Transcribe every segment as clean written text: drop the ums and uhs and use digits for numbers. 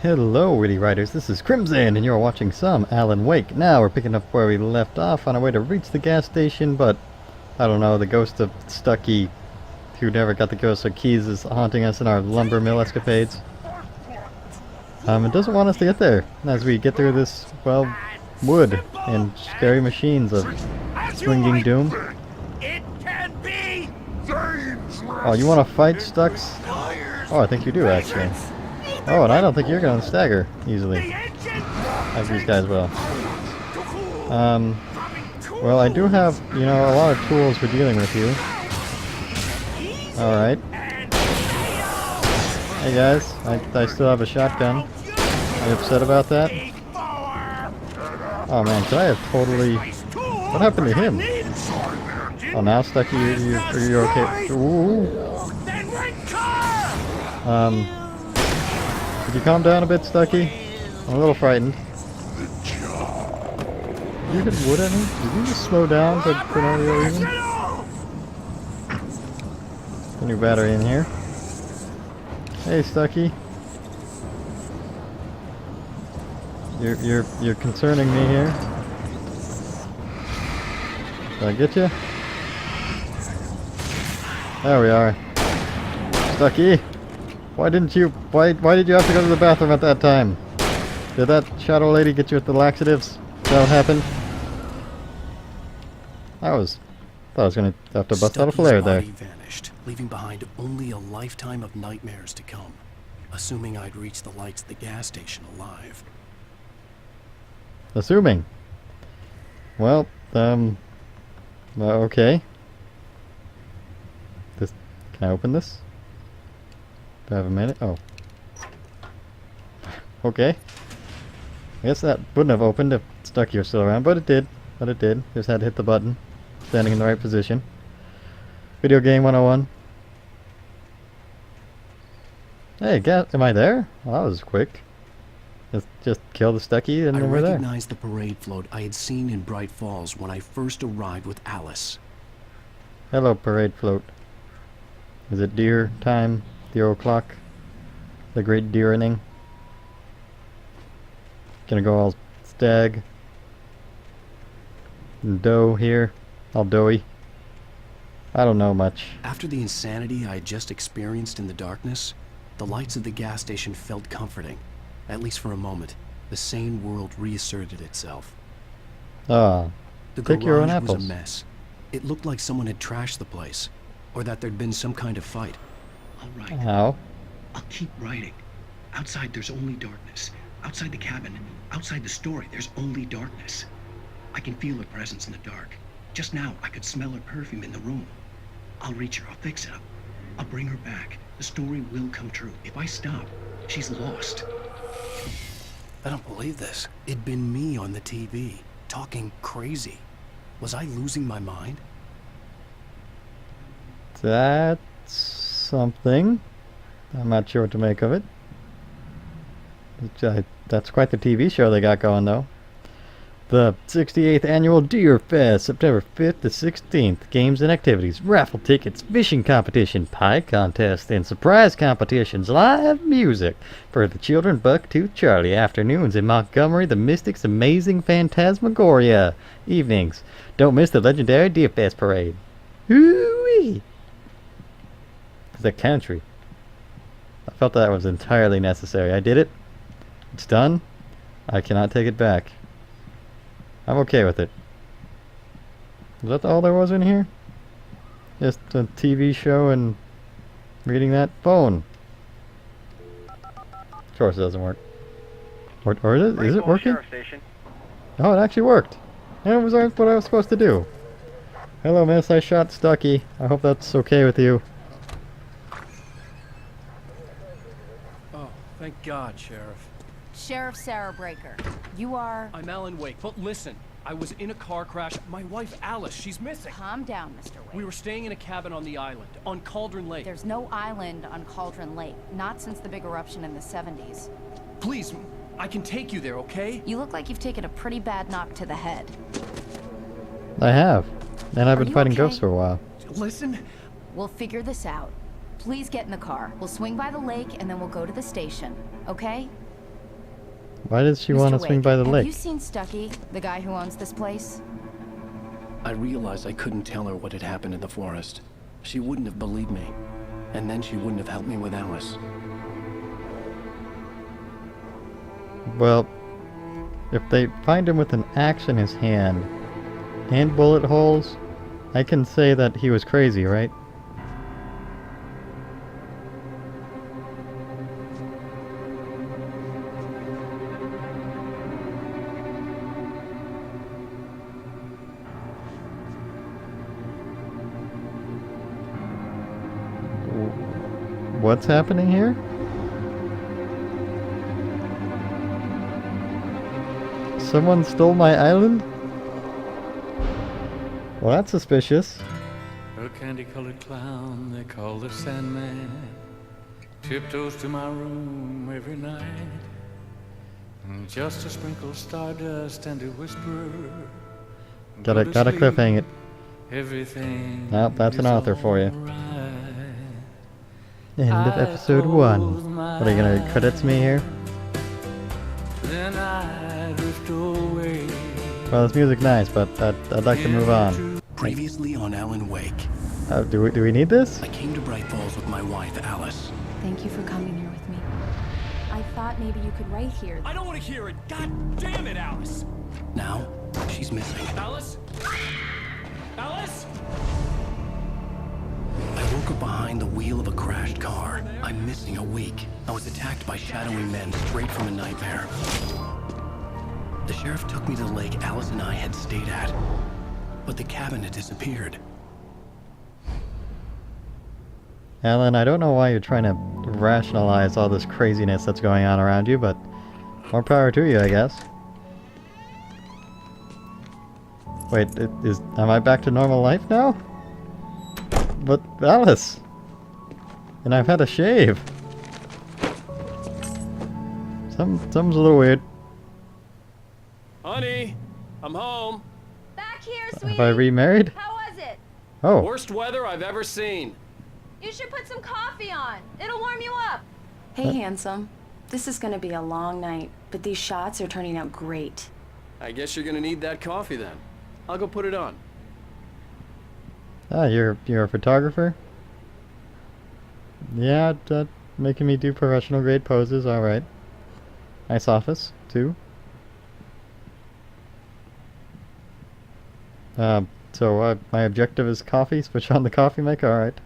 Hello, Witty Riders. This is Crimson, and you're watching some Alan Wake. Now we're picking up where we left off on our way to reach the gas station, but I don't know, the ghost of Stucky, who never got the ghost of keys, is haunting us in our lumber mill escapades. It doesn't want us to get there as we get through this, well, wood and scary machines of swinging doom. Oh, you want to fight, Stucks? Oh, I think you do, actually. Oh, and I don't think you're going to stagger easily, as these guys will. Well, I do have, you know, a lot of tools for dealing with you. Alright. Hey guys, I still have a shotgun. Are you upset about that? Oh man, could I have totally... What happened to him? Oh, now Stucky, are you okay? Ooh. Could you calm down a bit, Stucky? I'm a little frightened. Did you hit wood at me? Did you just slow down for no real reason? A new battery in here. Hey, Stucky. You're concerning me here. Did I get you? There we are. Stucky! Why did you have to go to the bathroom at that time? Did that shadow lady get you with the laxatives? Is that what happened? Thought I was gonna have to bust out a flare there. Stucky's body vanished, leaving behind only a lifetime of nightmares to come. Assuming I'd reach the lights at the gas station alive. Assuming. Well, okay. Can I open this? Do I have a minute? Oh. Okay. I guess that wouldn't have opened if Stucky was still around, but it did. Just had to hit the button. Standing in the right position. Video game 101. Hey, am I there? Well, that was quick. Just kill the Stucky and then we're there. I recognized the parade float I had seen in Bright Falls when I first arrived with Alice. Hello, parade float. Is it deer time? The o'clock? The great deerening? Gonna go all stag. And doe here. All doughy. I don't know much. After the insanity I had just experienced in the darkness, the lights of the gas station felt comforting. At least for a moment, the sane world reasserted itself. Ah, the pick your own garage apples. was a mess. It looked like someone had trashed the place, or that there'd been some kind of fight. All right. How? I'll keep writing. Outside, there's only darkness. Outside the cabin, outside the story, there's only darkness. I can feel her presence in the dark. Just now, I could smell her perfume in the room. I'll reach her. I'll fix it up. I'll bring her back. The story will come true. If I stop, she's lost. I don't believe this. It'd been me on the TV, talking crazy. Was I losing my mind? That's something. I'm not sure what to make of it. That's quite the TV show they got going, though. The 68th Annual Deer Fest, September 5th to 16th. Games and activities, raffle tickets, fishing competition, pie contest, and surprise competitions. Live music for the children. Bucktooth Charlie. Afternoons in Montgomery, the Mystics Amazing Phantasmagoria. Evenings. Don't miss the legendary Deer Fest parade. Hoo-wee! The country. I felt that was entirely necessary. I did it. It's done. I cannot take it back. I'm okay with it. Is that all there was in here? Just a TV show and reading that phone. Of course it doesn't work. Or is it working? Oh, it actually worked. And it was what I was supposed to do. Hello, miss. I shot Stucky. I hope that's okay with you. Oh, thank God, Sheriff. Sheriff Sarah Breaker. You are... I'm Alan Wake, but listen, I was in a car crash. My wife, Alice, she's missing. Calm down, Mr. Wake. We were staying in a cabin on the island, on Cauldron Lake. There's no island on Cauldron Lake, not since the big eruption in the 70s. Please, I can take you there, okay? You look like you've taken a pretty bad knock to the head. I have. And I've Are been you fighting okay? ghosts for a while. Listen. We'll figure this out. Please get in the car. We'll swing by the lake and then we'll go to the station, okay? Why does she want to Mr. swing Wake, by the have lake? you seen Stucky, the guy who owns this place? I realized I couldn't tell her what had happened in the forest. She wouldn't have believed me. And then she wouldn't have helped me with Alice. Well, if they find him with an axe in his hand and bullet holes, I can say that he was crazy, right? What's happening here? Someone stole my island? Well, that's suspicious. A candy-colored clown they call the Sandman tiptoes to my room every night, just to sprinkle stardust and to whisper. Gotta cliffhang it. Everything. Nope, that's an is author for you. alright. End of episode 1. What are you gonna credits me here? Then I drift away. Well, this music nice, but I'd like to move on. Previously on Alan Wake, Do we need this? I came to Bright Falls with my wife, Alice. Thank you for coming here with me. I thought maybe you could write here. I don't want to hear it. God damn it, Alice. Now, she's missing. Alice? Alice? I woke up behind the wheel of a crashed car. I'm missing a week. I was attacked by shadowy men straight from a nightmare. The sheriff took me to the lake Alice and I had stayed at, but the cabin had disappeared. Alan, I don't know why you're trying to rationalize all this craziness that's going on around you, but more power to you, I guess. Wait, am I back to normal life now? But Alice! And I've had a shave. Something's a little weird. Honey, I'm home. Back here, sweetie. Have I remarried? How was it? Oh, Worst weather I've ever seen. You should put some coffee on. It'll warm you up. Hey, handsome. This is gonna be a long night, but these shots are turning out great. I guess you're gonna need that coffee then. I'll go put it on. ah, you're a photographer? Yeah, making me do professional grade poses, alright. Nice office, too. So my objective is coffee, switch on the coffee maker, alright.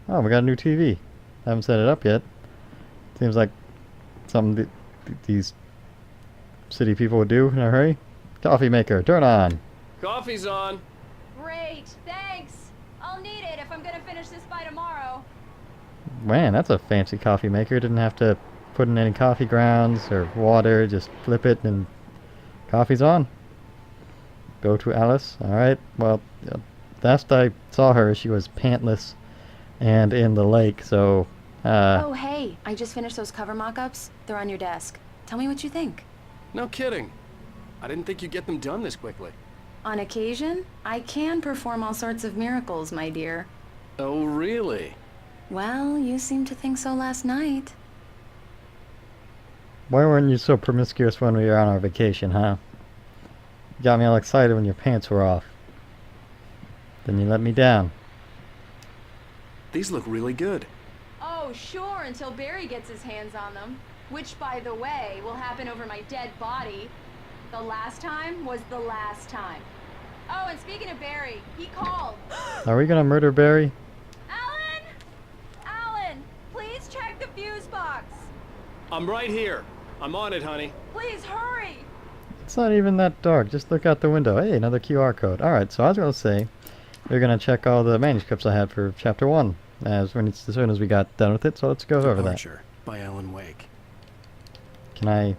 Oh, we got a new TV. Haven't set it up yet. Seems like something these city people would do in a hurry. Coffee maker, turn on. Coffee's on. Great, thanks. I'll need it if I'm gonna finish this by tomorrow. Man, that's a fancy coffee maker. Didn't have to put in any coffee grounds or water. Just flip it and coffee's on. Go to Alice. Alright, well, last I saw her, she was pantless and in the lake, so, Oh, hey, I just finished those cover mock-ups. They're on your desk. Tell me what you think. No kidding. I didn't think you'd get them done this quickly. On occasion, I can perform all sorts of miracles, my dear. Oh, really? Well, you seemed to think so last night. why weren't you so promiscuous when we were on our vacation, huh? You got me all excited when your pants were off. Then you let me down. These look really good. Oh, sure, until Barry gets his hands on them. Which, by the way, will happen over my dead body. The last time was the last time. Oh, and speaking of Barry, he called. Are we gonna murder Barry? Alan! Alan, please check the fuse box. I'm right here. I'm on it, honey. Please hurry. It's not even that dark. Just look out the window. Hey, another QR code. Alright, so I was gonna say, we're gonna check all the manuscripts I had for Chapter 1 as soon as we got done with it, so let's go over that. Departure by Alan Wake. Can I...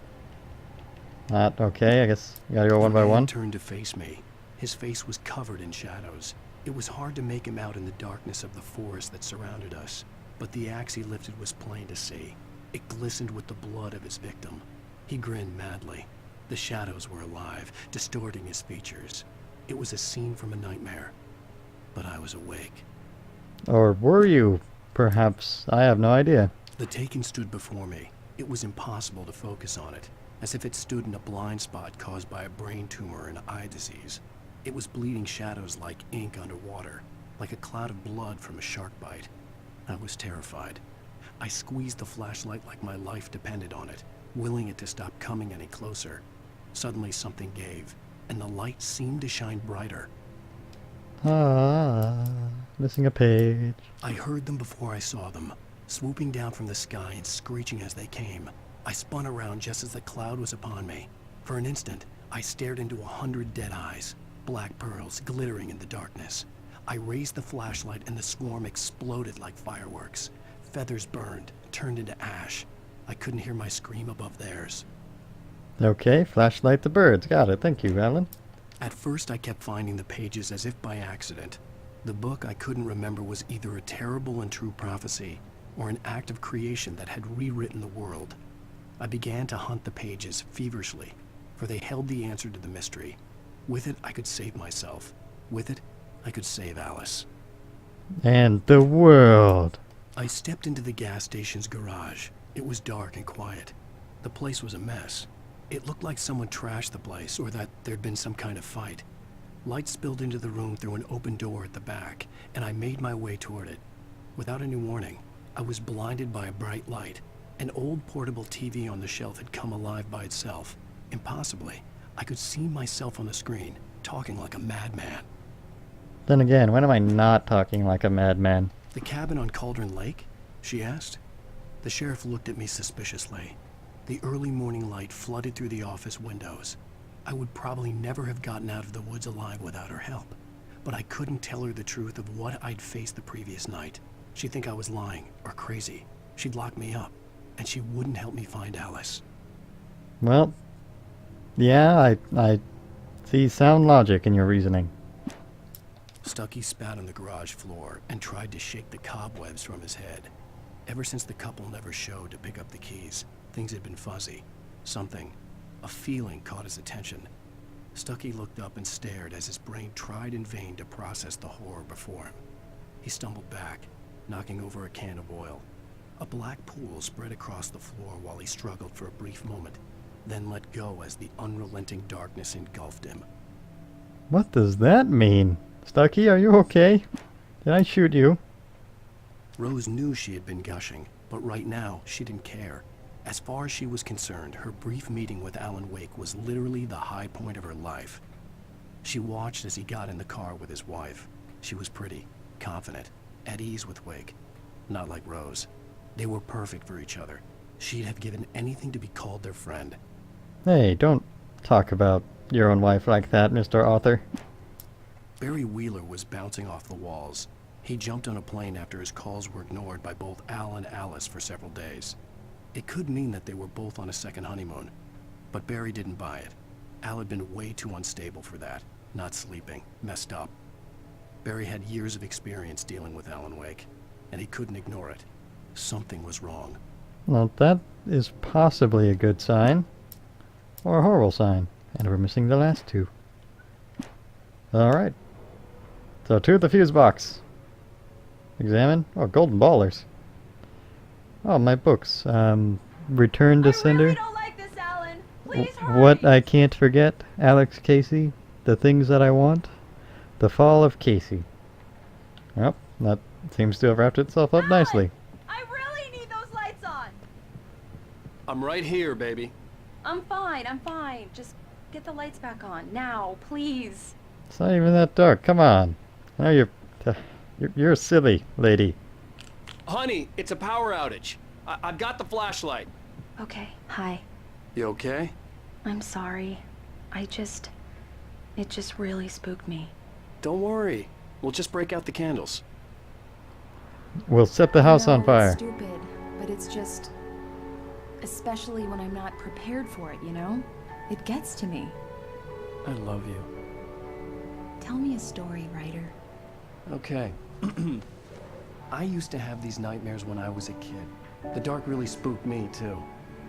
Not okay, I guess we gotta go one by The man one. turned to face me. His face was covered in shadows. It was hard to make him out in the darkness of the forest that surrounded us, but the axe he lifted was plain to see. It glistened with the blood of his victim. He grinned madly. The shadows were alive, distorting his features. It was a scene from a nightmare, but I was awake. Or were you? Perhaps. I have no idea. The Taken stood before me. It was impossible to focus on it, as if it stood in a blind spot caused by a brain tumor and eye disease. It was bleeding shadows like ink underwater, like a cloud of blood from a shark bite. I was terrified. I squeezed the flashlight like my life depended on it, willing it to stop coming any closer. Suddenly something gave, and the light seemed to shine brighter. Ah, missing a page. I heard them before I saw them, swooping down from the sky and screeching as they came. I spun around just as the cloud was upon me. For an instant, I stared into 100 dead eyes, black pearls glittering in the darkness. I raised the flashlight and the swarm exploded like fireworks. Feathers burned, turned into ash. I couldn't hear my scream above theirs. Okay, flashlight the birds. Got it. Thank you, Alan. At first, I kept finding the pages as if by accident. The book I couldn't remember was either a terrible and true prophecy or an act of creation that had rewritten the world. I began to hunt the pages feverishly, for they held the answer to the mystery. With it, I could save myself. With it, I could save Alice. And the world. I stepped into the gas station's garage. It was dark and quiet. The place was a mess. It looked like someone trashed the place, or that there'd been some kind of fight. Light spilled into the room through an open door at the back, and I made my way toward it. Without any warning, I was blinded by a bright light. An old portable TV on the shelf had come alive by itself. Impossibly, I could see myself on the screen, talking like a madman. Then again, when am I not talking like a madman? The cabin on Cauldron Lake? She asked. The sheriff looked at me suspiciously. The early morning light flooded through the office windows. I would probably never have gotten out of the woods alive without her help. But I couldn't tell her the truth of what I'd faced the previous night. She'd think I was lying or crazy. She'd lock me up, and she wouldn't help me find Alice. Well, yeah, I see sound logic in your reasoning. Stucky spat on the garage floor and tried to shake the cobwebs from his head. Ever since the couple never showed to pick up the keys, things had been fuzzy. Something, a feeling caught his attention. Stucky looked up and stared as his brain tried in vain to process the horror before him. He stumbled back, knocking over a can of oil. A black pool spread across the floor while he struggled for a brief moment, then let go as the unrelenting darkness engulfed him. What does that mean? Stucky, are you okay? Did I shoot you? Rose knew she had been gushing, but right now she didn't care. As far as she was concerned, her brief meeting with Alan Wake was literally the high point of her life. She watched as he got in the car with his wife. She was pretty, confident, at ease with Wake. Not like Rose. They were perfect for each other. She'd have given anything to be called their friend. Hey, don't talk about your own wife like that, Mr. Author. Barry Wheeler was bouncing off the walls. He jumped on a plane after his calls were ignored by both Al and Alice for several days. It could mean that they were both on a second honeymoon, but Barry didn't buy it. Al had been way too unstable for that, not sleeping, messed up. Barry had years of experience dealing with Alan Wake, and he couldn't ignore it. Something was wrong. Well, that is possibly a good sign. Or a horrible sign. And we're missing the last two. Alright. So, to the fuse box. Examine. Oh, golden ballers. Oh, my books. Return to I Sender. really don't like this, Alan. Please hurry. What I Can't Forget. Alex Casey. The Things That I Want. The Fall of Casey. Well, that seems to have wrapped itself up Alan, nicely. I really need those lights on. I'm right here, baby. I'm fine, I'm fine. Just get the lights back on. Now, please. It's not even that dark. Come on. Now you're a silly lady. Honey, it's a power outage. I've got the flashlight. Okay, hi. You okay? I'm sorry. It just really spooked me. Don't worry. We'll just break out the candles. We'll set the house on It's fire. stupid, but it's just... Especially when I'm not prepared for it, you know? It gets to me. I love you. Tell me a story, writer. Okay. I used to have these nightmares when I was a kid. The dark really spooked me, too.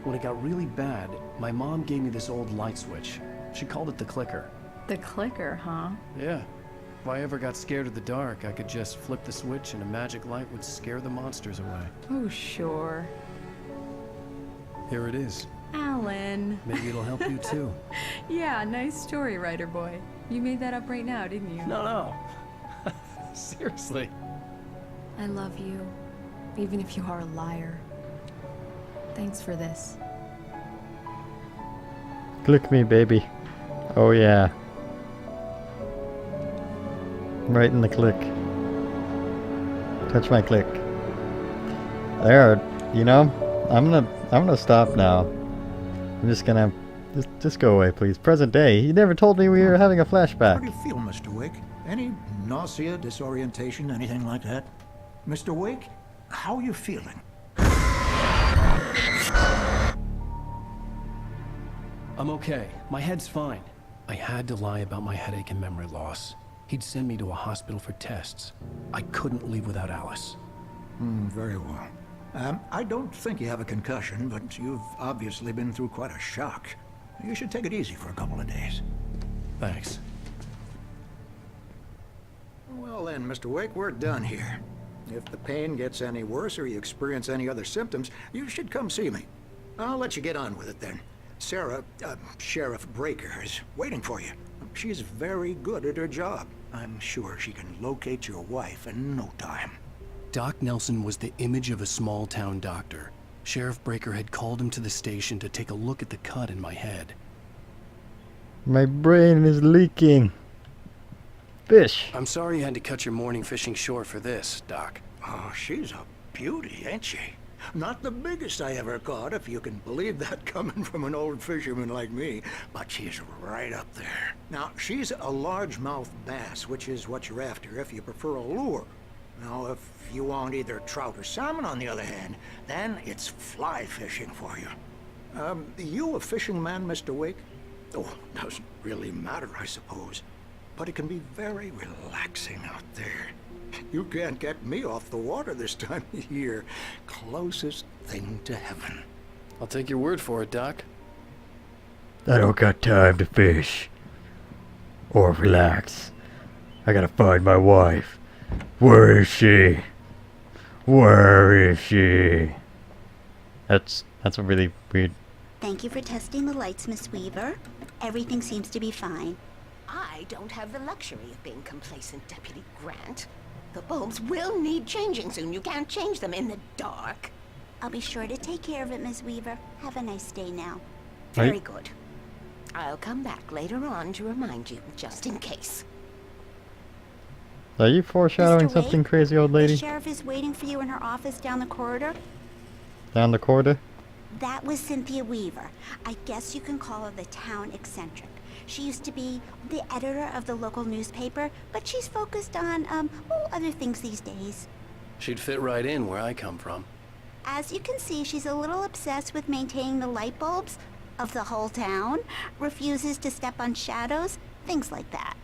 When it got really bad, my mom gave me this old light switch. She called it the clicker. The clicker, huh? Yeah. If I ever got scared of the dark, I could just flip the switch and a magic light would scare the monsters away. Oh, sure. here it is. Alan. Maybe it'll help you too. Yeah, nice story, writer boy. You made that up right now, didn't you? No. Seriously. I love you, even if you are a liar. Thanks for this. Click me, baby. Oh yeah. Right in the click. Touch my click. There, you know, I'm gonna stop now. I'm just gonna just go away, please. Present day. You never told me we were having a flashback. How do you feel, Mr. Wake? Any nausea, disorientation, anything like that? Mr. Wake, how are you feeling? I'm okay. My head's fine. I had to lie about my headache and memory loss. He'd send me to a hospital for tests. I couldn't leave without Alice. Very well. I don't think you have a concussion, but you've obviously been through quite a shock. You should take it easy for a couple of days. Thanks. Well then, Mr. Wake, we're done here. If the pain gets any worse or you experience any other symptoms, you should come see me. I'll let you get on with it then. Sarah, Sheriff Breaker, is waiting for you. She's very good at her job. I'm sure she can locate your wife in no time. Doc Nelson was the image of a small-town doctor. Sheriff Breaker had called him to the station to take a look at the cut in my head. My brain is leaking. Fish. I'm sorry you had to cut your morning fishing short for this, Doc. Oh, she's a beauty, ain't she? Not the biggest I ever caught, if you can believe that coming from an old fisherman like me, but she's right up there. Now, she's a largemouth bass, which is what you're after if you prefer a lure. Now, if you want either trout or salmon, on the other hand, then it's fly fishing for you. You a fishing man, Mr. Wake? Oh, doesn't really matter, I suppose. But it can be very relaxing out there. You can't get me off the water this time of year. Closest thing to heaven. I'll take your word for it, Doc. I don't got time to fish. Or relax. I gotta find my wife. Where is she? Where is she? That's a really weird... Thank you for testing the lights, Miss Weaver. Everything seems to be fine. I don't have the luxury of being complacent, Deputy Grant. The bulbs will need changing soon. You can't change them in the dark. I'll be sure to take care of it, Miss Weaver. Have a nice day now. Very good. I'll come back later on to remind you, just in case. Are you foreshadowing Mr. something Wake, crazy, old lady? The sheriff is waiting for you in her office down the corridor. Down the corridor? That was Cynthia Weaver. I guess you can call her the town eccentric. She used to be the editor of the local newspaper, but she's focused on, other things these days. She'd fit right in where I come from. As you can see, she's a little obsessed with maintaining the light bulbs of the whole town, refuses to step on shadows, things like that.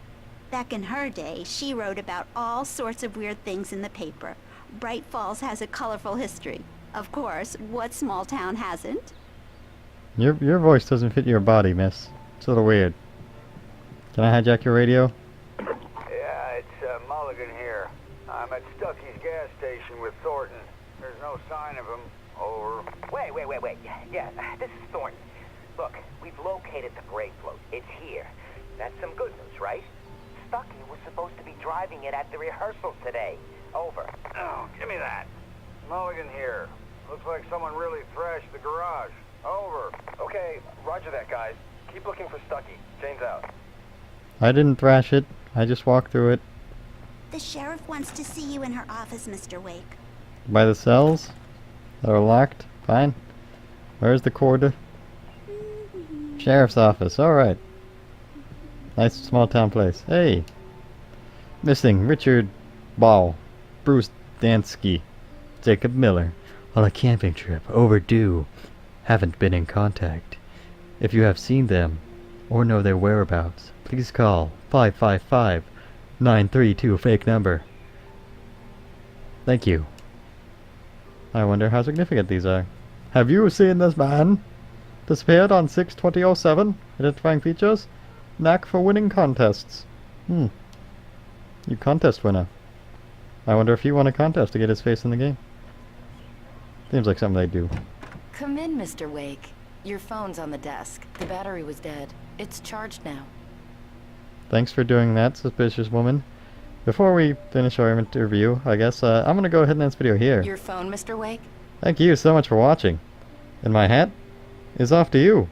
Back in her day, she wrote about all sorts of weird things in the paper. Bright Falls has a colorful history. Of course, what small town hasn't? Your voice doesn't fit your body, miss. It's a little weird. Can I hijack your radio? Yeah, it's Mulligan here. I'm at Stucky's gas station with Thornton. There's no sign of him. Over. Wait. Yeah, this is Thornton. Look, we've located the brake float. It's here. That's some good news, right? Stucky was supposed to be driving it at the rehearsal today. Over. Oh, give me that. Mulligan here. Looks like someone really thrashed the garage. Over. Okay, roger that, guys. Keep looking for Stucky. Jane's out. I didn't thrash it. I just walked through it. The sheriff wants to see you in her office, Mr. Wake. By the cells? That are locked? Fine. Where's the corridor? Sheriff's office. Alright. Nice small town place. Hey! Missing Richard Ball, Bruce Dansky, Jacob Miller. On a camping trip. Overdue. Haven't been in contact. If you have seen them, or know their whereabouts, please call 555-932 fake number. Thank you. I wonder how significant these are. Have you seen this man? Disappeared on 6/20/07. Identifying features? Knack for winning contests. You contest winner. I wonder if he won a contest to get his face in the game. Seems like something they do. Come in, Mr. Wake. Your phone's on the desk. The battery was dead. It's charged now. Thanks for doing that, suspicious woman. Before we finish our interview, I guess, I'm gonna go ahead and end this video here. Your phone, Mr. Wake? Thank you so much for watching. And my hat is off to you.